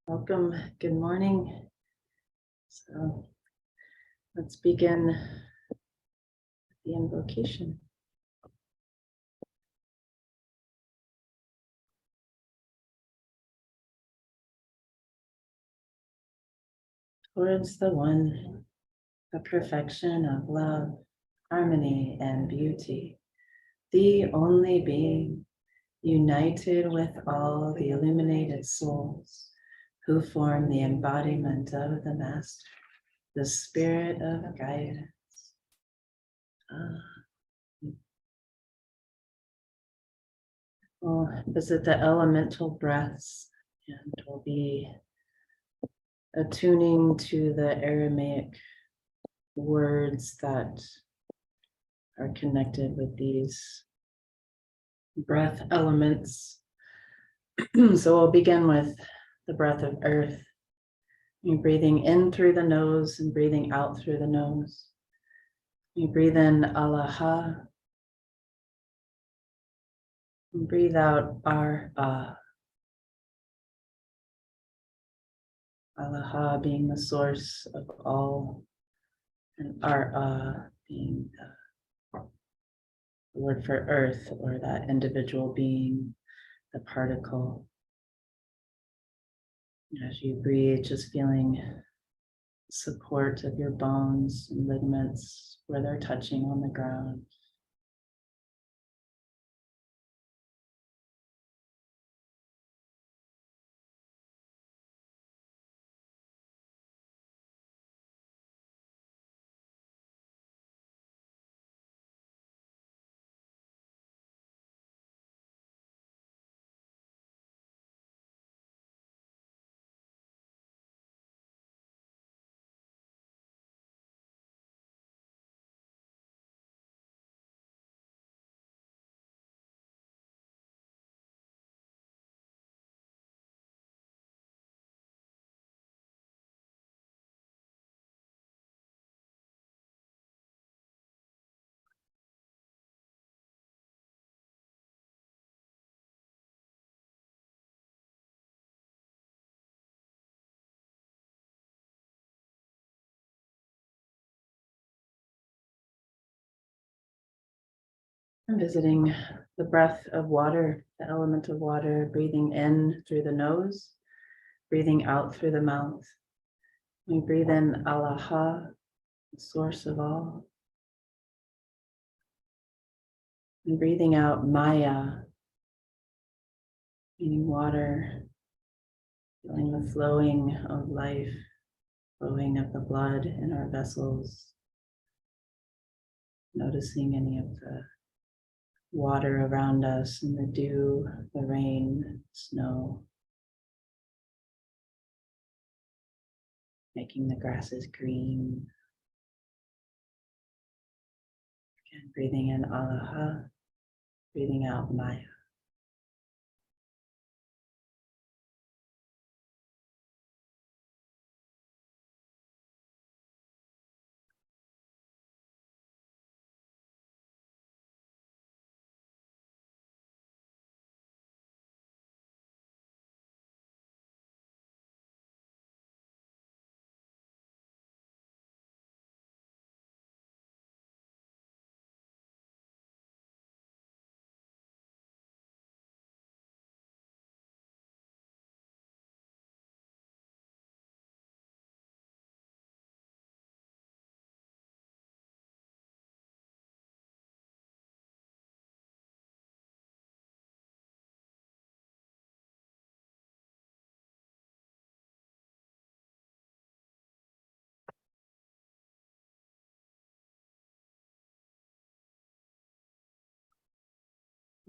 Welcome. Good morning. So let's begin the invocation. Towards the one, the perfection of love, harmony, and beauty, the only being, united with all the illuminated souls who form the embodiment of the Master, the Spirit of guidance. We'll visit the elemental breaths and we'll be attuning to the Aramaic words that are connected with these breath elements. So we'll begin with the breath of earth. You're breathing in through the nose and breathing out through the nose. You breathe in Alaha. And breathe out Ar-Ah. Alaha being the source of all, and Ar-Ah being the word for earth, or that individual being, the particle. As you breathe, just feeling support of your bones and ligaments where they're touching on the ground. And visiting the breath of water, the element of water, breathing in through the nose, breathing out through the mouth. We breathe in Alaha, the source of all. And breathing out Maya, meaning water, feeling the flowing of life, flowing of the blood in our vessels, noticing any of the water around us and the dew, the rain, snow, making the grasses green. Again, breathing in Alaha, breathing out Maya.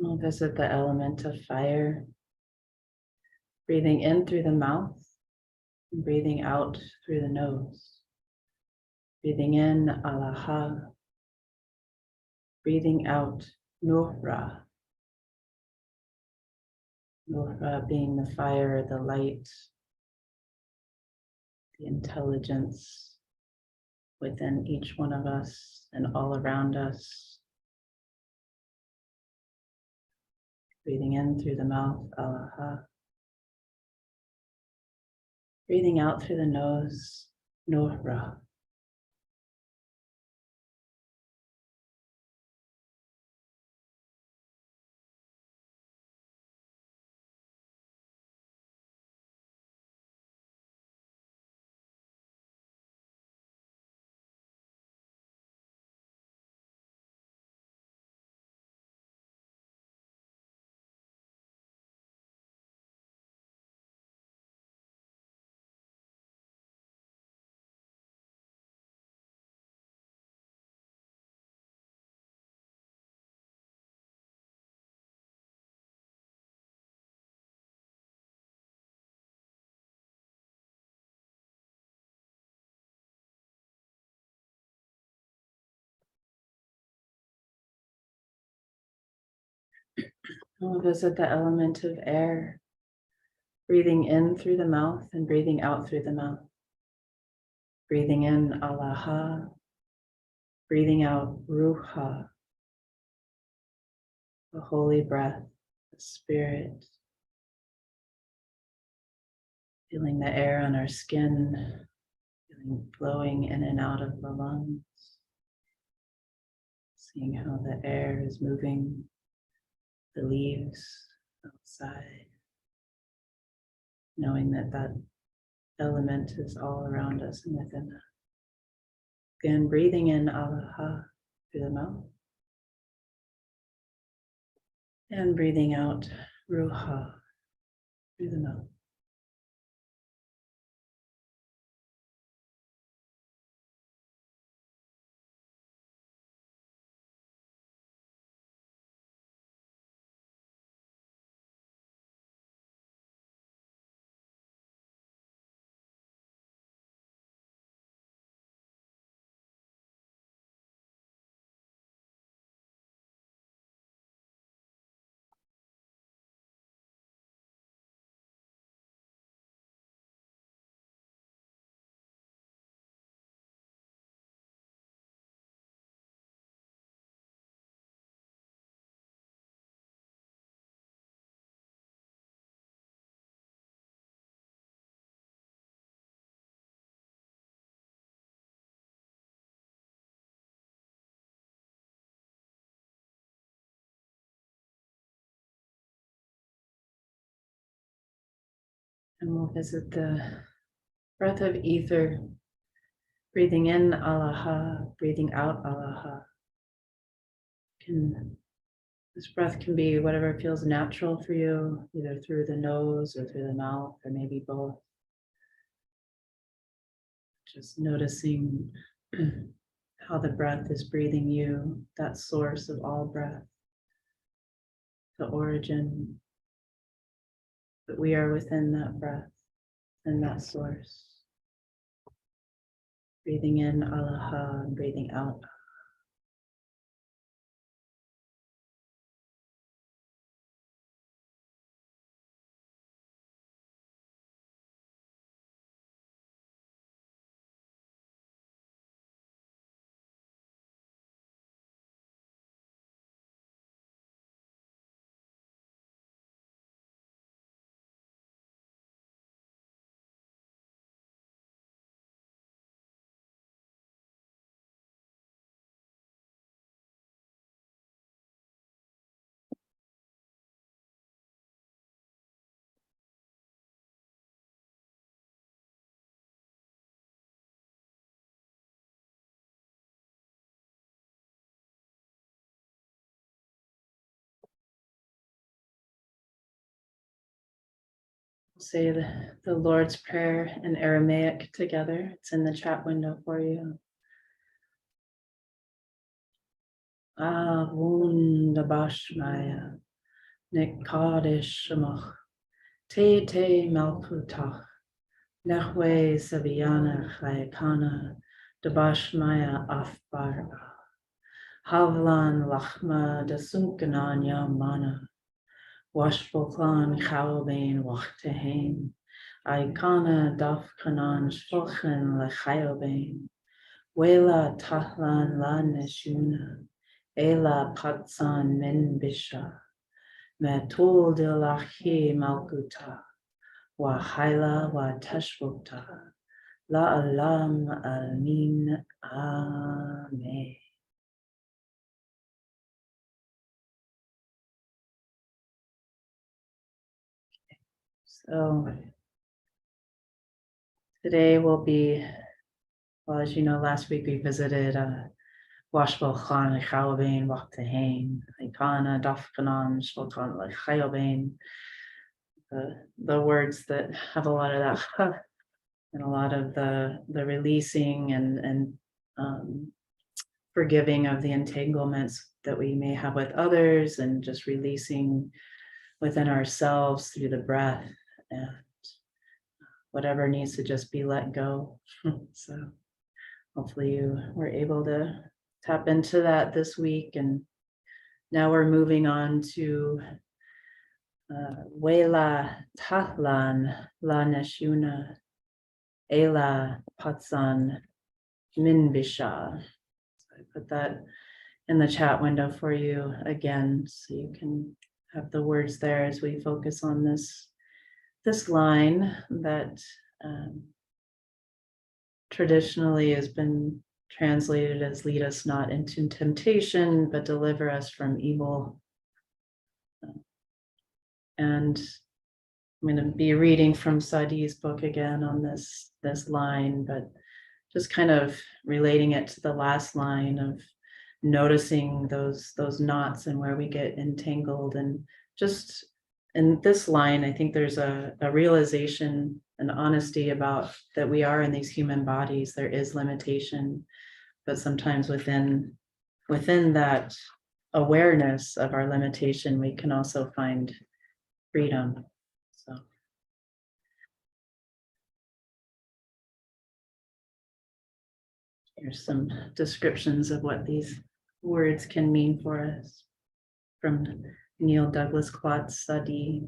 We'll visit the element of fire, breathing in through the mouth and breathing out through the nose. Breathing in Alaha, breathing out Nuhra. Nuhra being the fire, the light, the intelligence within each one of us and all around us. Breathing in through the mouth, Alaha. Breathing out through the nose, Nohra. We'll visit the element of air, breathing in through the mouth and breathing out through the mouth. Breathing in Allaha, breathing out Ruha, the holy breath, the spirit. Feeling the air on our skin, feeling flowing in and out of the lungs. Seeing how the air is moving the leaves outside. Knowing that that element is all around us and within us. Again, breathing in Allaha through the mouth. And breathing out Ruha through the mouth. And we'll visit the breath of ether, breathing in Allaha, breathing out Allaha. This breath can be whatever feels natural for you, either through the nose or through the mouth, or maybe both. Just noticing how the breath is breathing you, that source of all breath, the origin, that we are within that breath and that source. Breathing in Allaha and breathing out. Say the Lord's Prayer in Aramaic together. It's in the chat window for you. Wunderbashmaya, Nekadesh Shemach, Te Malkutach, Nechwe Saviana Chayakana, Debashmaya Afbar, Havlan Lachma, Desunkananya Mana, Washpoklan Chaubain Wachtehain, Aikana Dafkanan Shpochen Lechayobain, Wela Tahlan La Neshuna, Ela Patsan Min Bisha, Metul de Lachi Malkuta, wa haila wa tashvukta, la alam amin, amen. So today will be, well, as you know, last week we visited Washbel Khan Chalabain Waktahain, Ikana Dafkanan Shulkan Chayobain, the words that have a lot of that and a lot of the releasing and forgiving of the entanglements that we may have with others, and just releasing within ourselves through the breath and whatever needs to just be let go. So hopefully you were able to tap into that this week. And now we're moving on to Wela Tahlan La Neshuna Ela Patsan Minbisha. So I put that in the chat window for you again, so you can have the words there as we focus on this line that traditionally has been translated as lead us not into temptation, but deliver us from evil. And I'm going to be reading from Sadi's book again on this line, but just kind of relating it to the last line of noticing those knots and where we get entangled. And just in this line, I think there's a realization and honesty about that we are in these human bodies. There is limitation, but sometimes within that awareness of our limitation, we can also find freedom. So here's some descriptions of what these words can mean for us from Neil Douglas Clott's Sadi.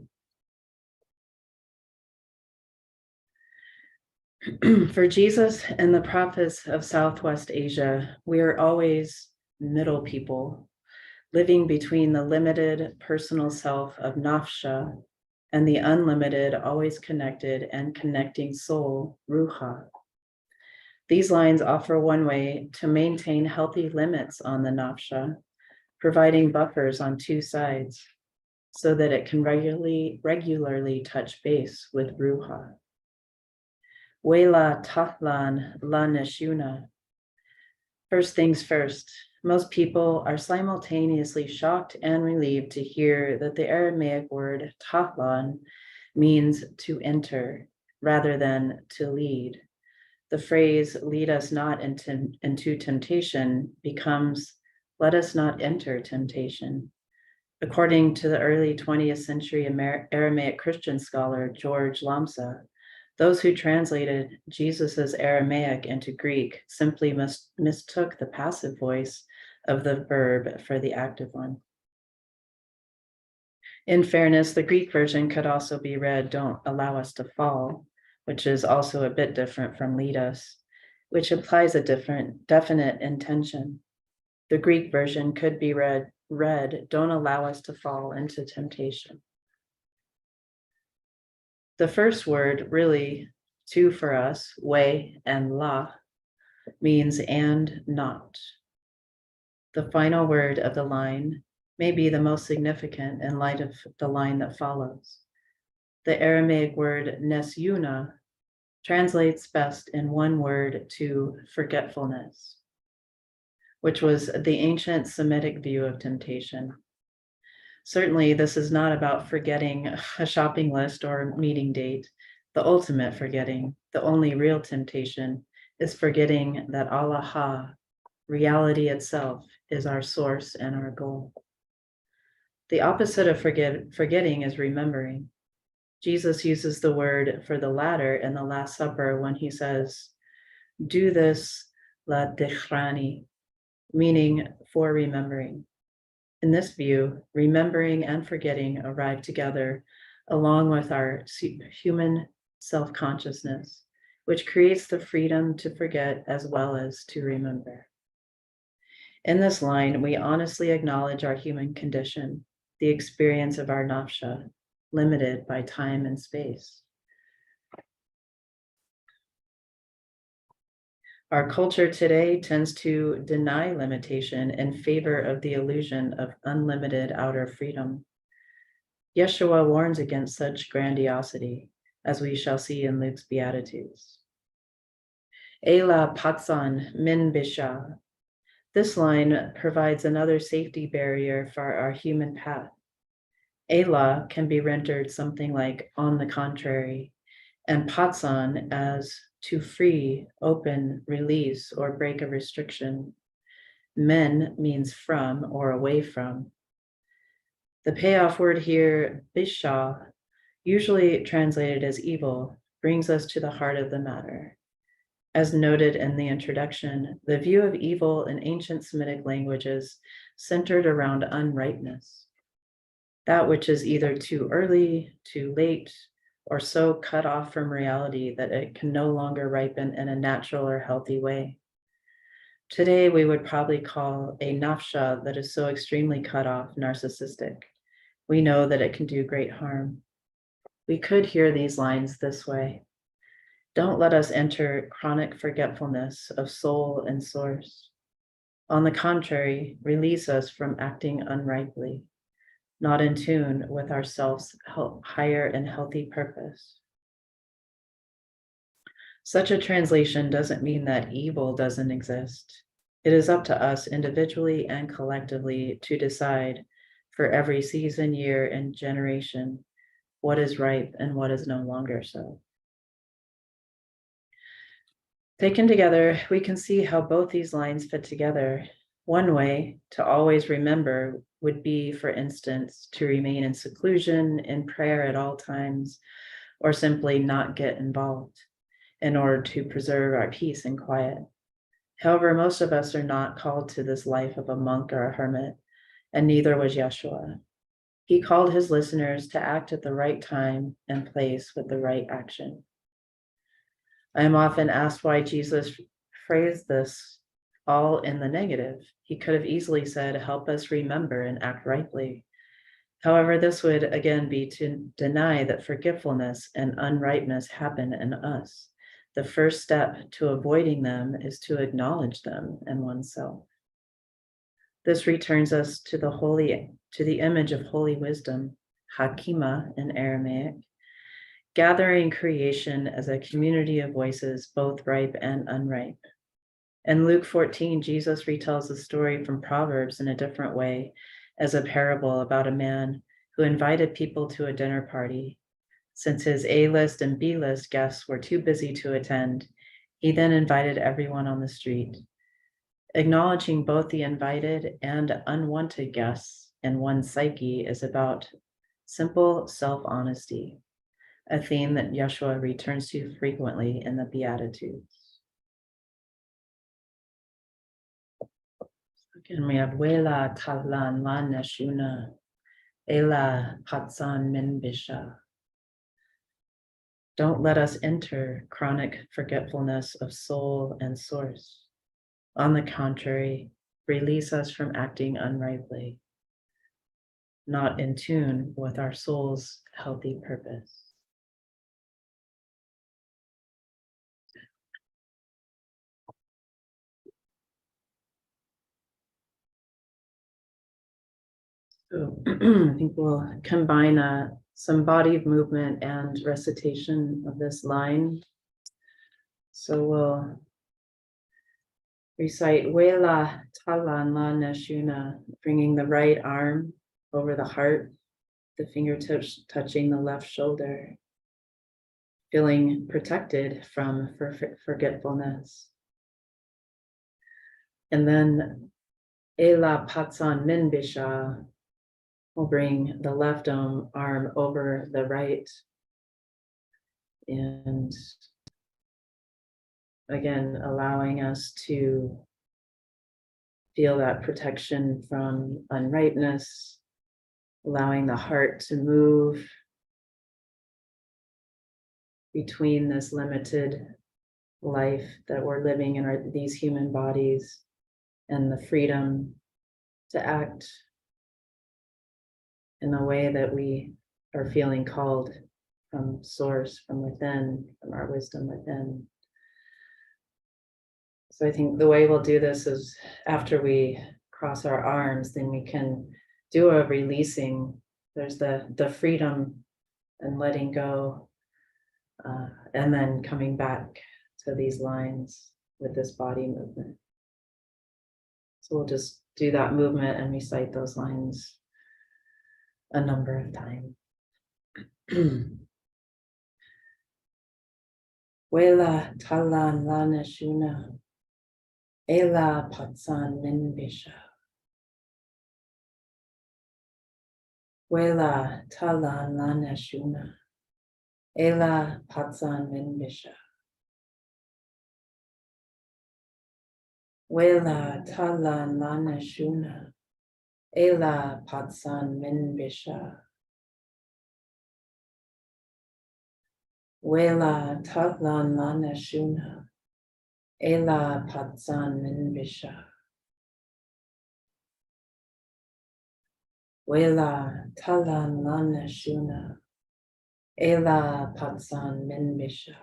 For Jesus and the prophets of Southwest Asia, we are always middle people, living between the limited personal self of Nafsha and the unlimited, always connected and connecting soul, Ruha. These lines offer one way to maintain healthy limits on the Nafsha, providing buffers on two sides so that it can regularly touch base with Ruha. Wela Tahlan La Neshuna. First things first, most people are simultaneously shocked and relieved to hear that the Aramaic word Tahlan means to enter rather than to lead. The phrase lead us not into temptation becomes let us not enter temptation. According to the early 20th century Aramaic Christian scholar George Lamsa, those who translated Jesus's Aramaic into Greek simply mistook the passive voice of the verb for the active one. In fairness, the Greek version could also be read, don't allow us to fall, which is also a bit different from lead us, which implies a definite intention. The Greek version could be read, don't allow us to fall into temptation. The first word, really, two for us, way and la, means and not. The final word of the line may be the most significant in light of the line that follows. The Aramaic word nesyuna translates best in one word to forgetfulness, which was the ancient Semitic view of temptation. Certainly, this is not about forgetting a shopping list or a meeting date. The ultimate forgetting, the only real temptation, is forgetting that Allah, reality itself, is our source and our goal. The opposite of forgetting is remembering. Jesus uses the word for the latter in the Last Supper when he says, do this la dechrani, meaning for remembering. In this view, remembering and forgetting arrive together along with our human self-consciousness, which creates the freedom to forget as well as to remember. In this line, we honestly acknowledge our human condition, the experience of our nafsha, limited by time and space. Our culture today tends to deny limitation in favor of the illusion of unlimited outer freedom. Yeshua warns against such grandiosity, as we shall see in Luke's Beatitudes. Ela patsan min bisha. This line provides another safety barrier for our human path. Ela can be rendered something like on the contrary, and patsan as to free, open, release, or break a restriction. Men means from or away from. The payoff word here, bisha, usually translated as evil, brings us to the heart of the matter. As noted in the introduction, the view of evil in ancient Semitic languages centered around unripeness, that which is either too early, too late, or so cut off from reality that it can no longer ripen in a natural or healthy way. Today, we would probably call a nafsha that is so extremely cut off narcissistic. We know that it can do great harm. We could hear these lines this way. Don't let us enter chronic forgetfulness of soul and source. On the contrary, release us from acting unrightly, not in tune with our self's higher and healthy purpose. Such a translation doesn't mean that evil doesn't exist. It is up to us individually and collectively to decide for every season, year, and generation what is ripe and what is no longer so. Taken together, we can see how both these lines fit together. One way to always remember would be, for instance, to remain in seclusion, in prayer at all times, or simply not get involved in order to preserve our peace and quiet. However, most of us are not called to this life of a monk or a hermit, and neither was Yeshua. He called his listeners to act at the right time and place with the right action. I am often asked why Jesus phrased this all in the negative. He could have easily said, help us remember and act rightly. However, this would again be to deny that forgetfulness and unrightness happen in us. The first step to avoiding them is to acknowledge them in oneself. This returns us to the image of holy wisdom, Hakima in Aramaic, gathering creation as a community of voices, both ripe and unripe. In Luke 14, Jesus retells the story from Proverbs in a different way, as a parable about a man who invited people to a dinner party. Since his A-list and B-list guests were too busy to attend, he then invited everyone on the street. Acknowledging both the invited and unwanted guests in one's psyche is about simple self-honesty, a theme that Yeshua returns to frequently in the Beatitudes. Again, we have Wela Talan La Neshuna, Ela Patsan Min Bisha. Don't let us enter chronic forgetfulness of soul and source. On the contrary, release us from acting unrightly, not in tune with our soul's healthy purpose. So I think we'll combine some body movement and recitation of this line. So we'll recite Wela Talan La Neshuna, bringing the right arm over the heart, the fingertips touching the left shoulder, feeling protected from forgetfulness. And then Ela Patsan Min Bisha, we'll bring the left arm over the right. And again, allowing us to feel that protection from unrightness, allowing the heart to move between this limited life that we're living in these human bodies and the freedom to act in the way that we are feeling called from source, from within, from our wisdom within. So I think the way we'll do this is after we cross our arms, then we can do a releasing. There's the freedom and letting go, and then coming back to these lines with this body movement. So we'll just do that movement and recite those lines a number of times. Wela talan lana shuna, ela patsan minbisha. Wela talan lana shuna, ela patsan minbisha. Wela talan lana shuna, ela patsan minbisha. Wela talan lana shuna, ela patsan minbisha. Wela talan lana shuna, ela patsan minbisha.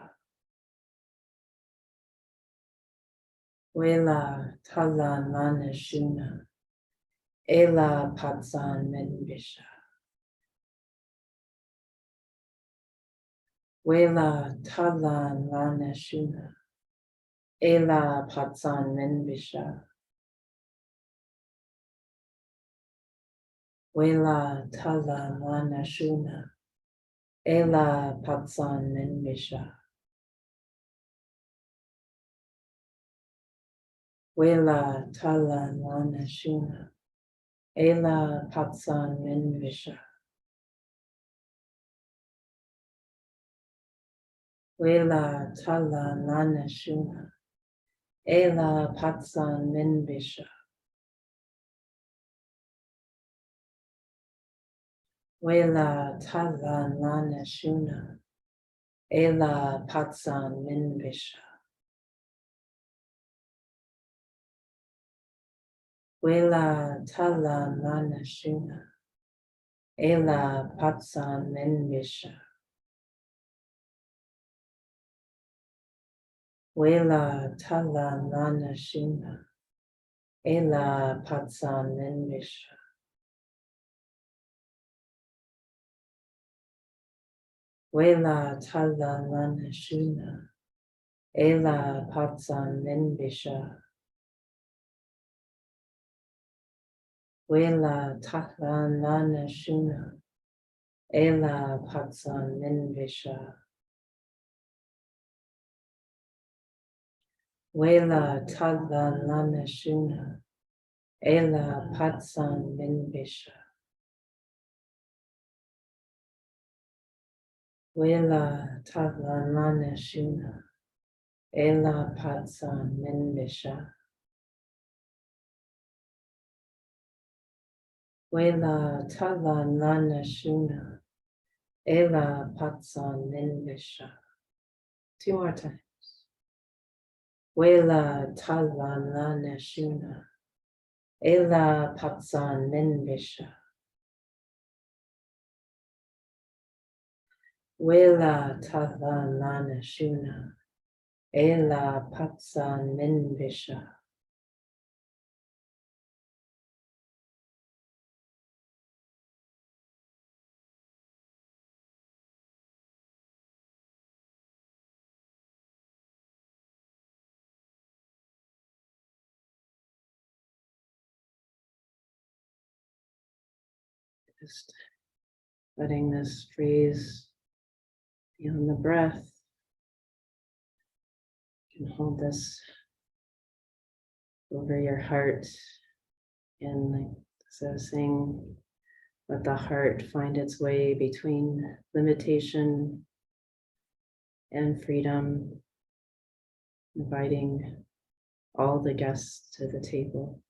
Wela talan lana shuna, ela patsan minbisha. Wela talan lana shuna, ela patsan minbisha. Wela talan lana shuna, ela patsan minbisha. Wela talan lana shuna, ela patsan minbisha. Wela talan lana shuna, ela patsan minbisha. Wela talan lana shuna, ela patsan minbisha. Wela talan lana shuna, ela patsan minbisha. Wela talan lana shuna, ela patsan minbisha. Wela talan lana shuna, ela patsan minbisha. Wela talan lana shuna, ela patsan minbisha. Wela talan lana shuna, ela patsan minbisha. Wela talan lana shuna, ela patsan minbisha. Wela talan lana shuna, ela patsan minbisha. Two more times. Wela talan lana shuna, ela patsan minbisha. Wela talan lana shuna, ela patsan minbisha. Just letting this freeze beyond the breath. You can hold this over your heart, and like as I was saying, let the heart find its way between limitation and freedom, inviting all the guests to the table.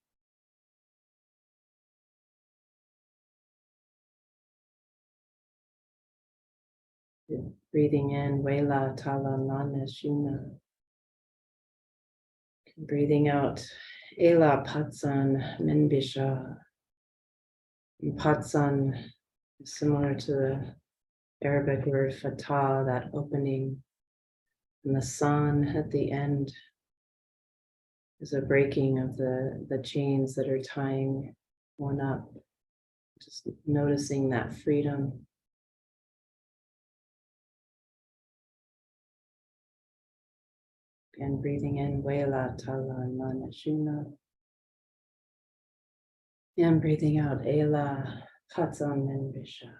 Breathing in, Wela Talan Lana Shuna. Breathing out, Ela Patsan Minbisha. And Patsan is similar to the Arabic word fatah, that opening, and the san at the end. is a breaking of the chains that are tying one up. Just noticing that freedom. And breathing in Wela Tala Manashuna. And breathing out Ela Hatzan Menvisha.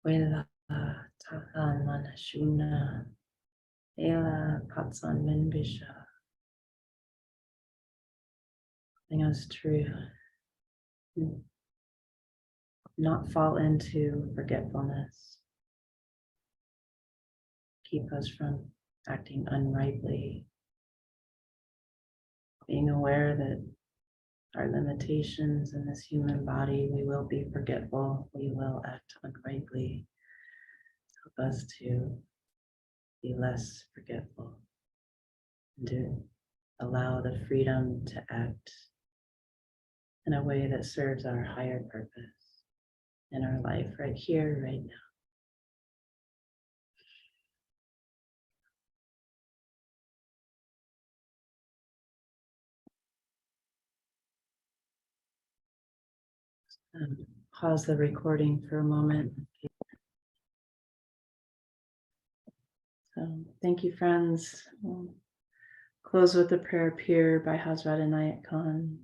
Wela tahan manashuna. Ela patsan minbisha. Bring us true. Not fall into forgetfulness. Keep us from acting unrightly. Being aware that our limitations in this human body, we will be forgetful, we will act unrightly. Help us to be less forgetful and to allow the freedom to act in a way that serves our higher purpose in our life right here, right now. Pause the recording for a moment. So thank you, friends. We'll close with a prayer appear by Hazrat Inayat Khan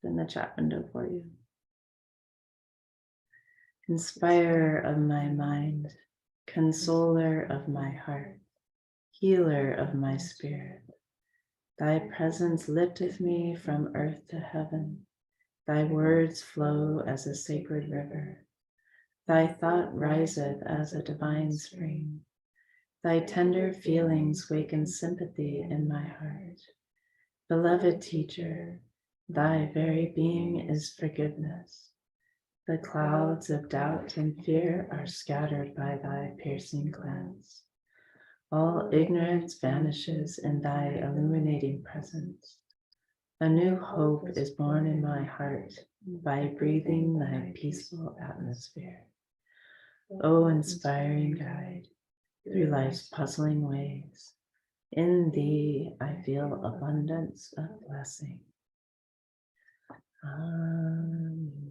in the chat window for you. Inspirer of my mind, consoler of my heart, healer of my spirit. Thy presence lifteth me from earth to heaven. Thy words flow as a sacred river. Thy thought riseth as a divine spring. Thy tender feelings waken sympathy in my heart. Beloved teacher, thy very being is forgiveness. The clouds of doubt and fear are scattered by thy piercing glance. All ignorance vanishes in thy illuminating presence. A new hope is born in my heart by breathing thy peaceful atmosphere. O inspiring guide, through life's puzzling ways, in thee I feel abundance of blessing. Amen.